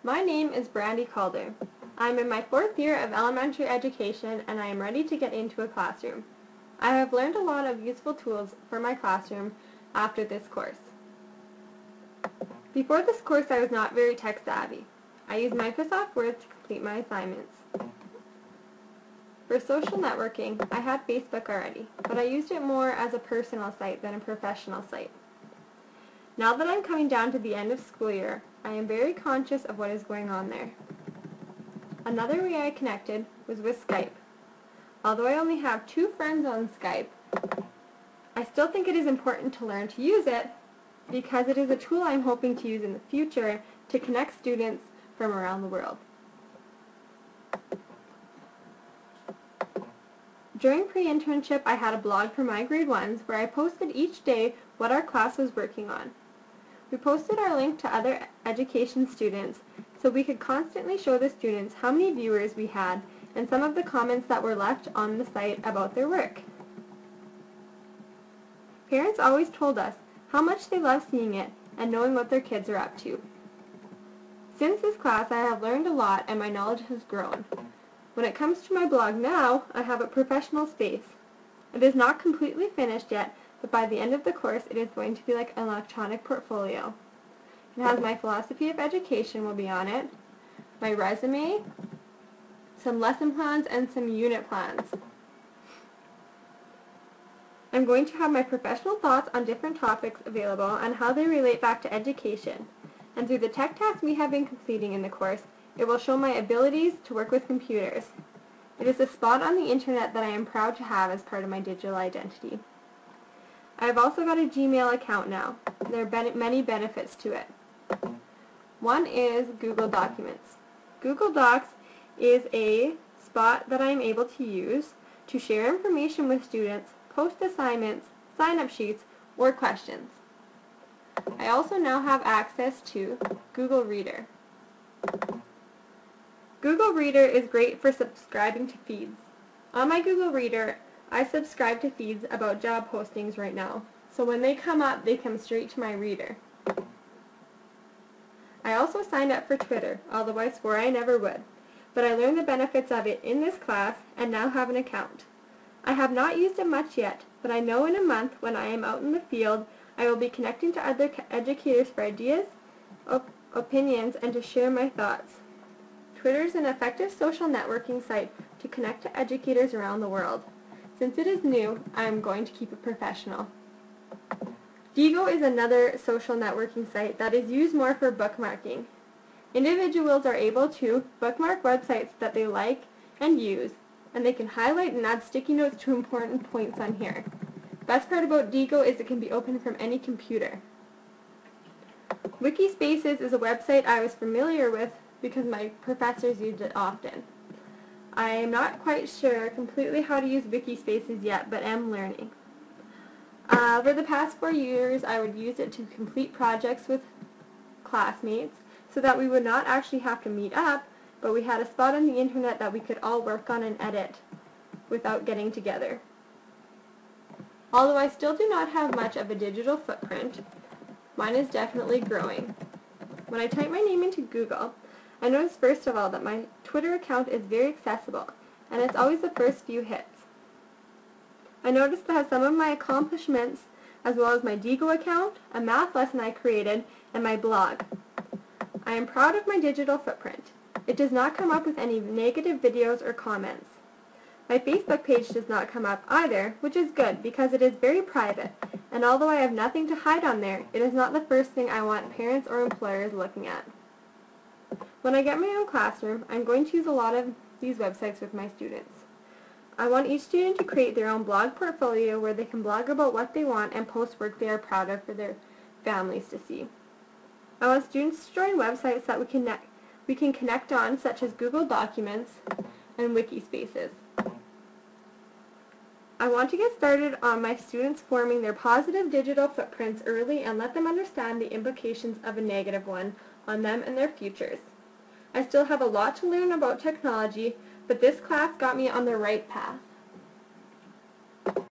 My name is Brandy Calder. I'm in my 4th year of elementary education and I am ready to get into a classroom. I have learned a lot of useful tools for my classroom after this course. Before this course I was not very tech savvy. I used Microsoft Word to complete my assignments. For social networking, I had Facebook already, but I used it more as a personal site than a professional site. Now that I'm coming down to the end of school year, I am very conscious of what is going on there. Another way I connected was with Skype. Although I only have 2 friends on Skype, I still think it is important to learn to use it because it is a tool I'm hoping to use in the future to connect students from around the world. During pre-internship, I had a blog for my grade 1s where I posted each day what our class was working on. We posted our link to other education students so we could constantly show the students how many viewers we had and some of the comments that were left on the site about their work. Parents always told us how much they love seeing it and knowing what their kids are up to. Since this class, I have learned a lot and my knowledge has grown. When it comes to my blog now, I have a professional space. It is not completely finished yet, but by the end of the course it is going to be like an electronic portfolio. It has my philosophy of education will be on it, my resume, some lesson plans, and some unit plans. I'm going to have my professional thoughts on different topics available and how they relate back to education. And through the tech tasks we have been completing in the course, it will show my abilities to work with computers. It is a spot on the internet that I am proud to have as part of my digital identity. I have also got a Gmail account now. There are many benefits to it. One is Google Documents. Google Docs is a spot that I am able to use to share information with students, post assignments, sign-up sheets, or questions. I also now have access to Google Reader. Google Reader is great for subscribing to feeds. On my Google Reader, I subscribe to feeds about job postings right now, so when they come up, they come straight to my reader. I also signed up for Twitter, although I swore I never would, but I learned the benefits of it in this class and now have an account. I have not used it much yet, but I know in a month when I am out in the field, I will be connecting to other educators for ideas, opinions, and to share my thoughts. Twitter is an effective social networking site to connect to educators around the world. Since it is new, I am going to keep it professional. Diigo is another social networking site that is used more for bookmarking. Individuals are able to bookmark websites that they like and use, and they can highlight and add sticky notes to important points on here. Best part about Diigo is it can be opened from any computer. Wikispaces is a website I was familiar with because my professors used it often. I am not quite sure completely how to use Wikispaces yet, but am learning. For the past 4 years, I would use it to complete projects with classmates so that we would not actually have to meet up, but we had a spot on the internet that we could all work on and edit without getting together. Although I still do not have much of a digital footprint, mine is definitely growing. When I type my name into Google, I notice first of all that my Twitter account is very accessible, and it's always the first few hits. I noticed that some of my accomplishments, as well as my Diigo account, a math lesson I created, and my blog. I am proud of my digital footprint. It does not come up with any negative videos or comments. My Facebook page does not come up either, which is good because it is very private, and although I have nothing to hide on there, it is not the first thing I want parents or employers looking at. When I get my own classroom, I'm going to use a lot of these websites with my students. I want each student to create their own blog portfolio where they can blog about what they want and post work they are proud of for their families to see. I want students to join websites that we can connect on, such as Google Documents and Wikispaces. I want to get started on my students forming their positive digital footprints early and let them understand the implications of a negative one on them and their futures. I still have a lot to learn about technology, but this class got me on the right path.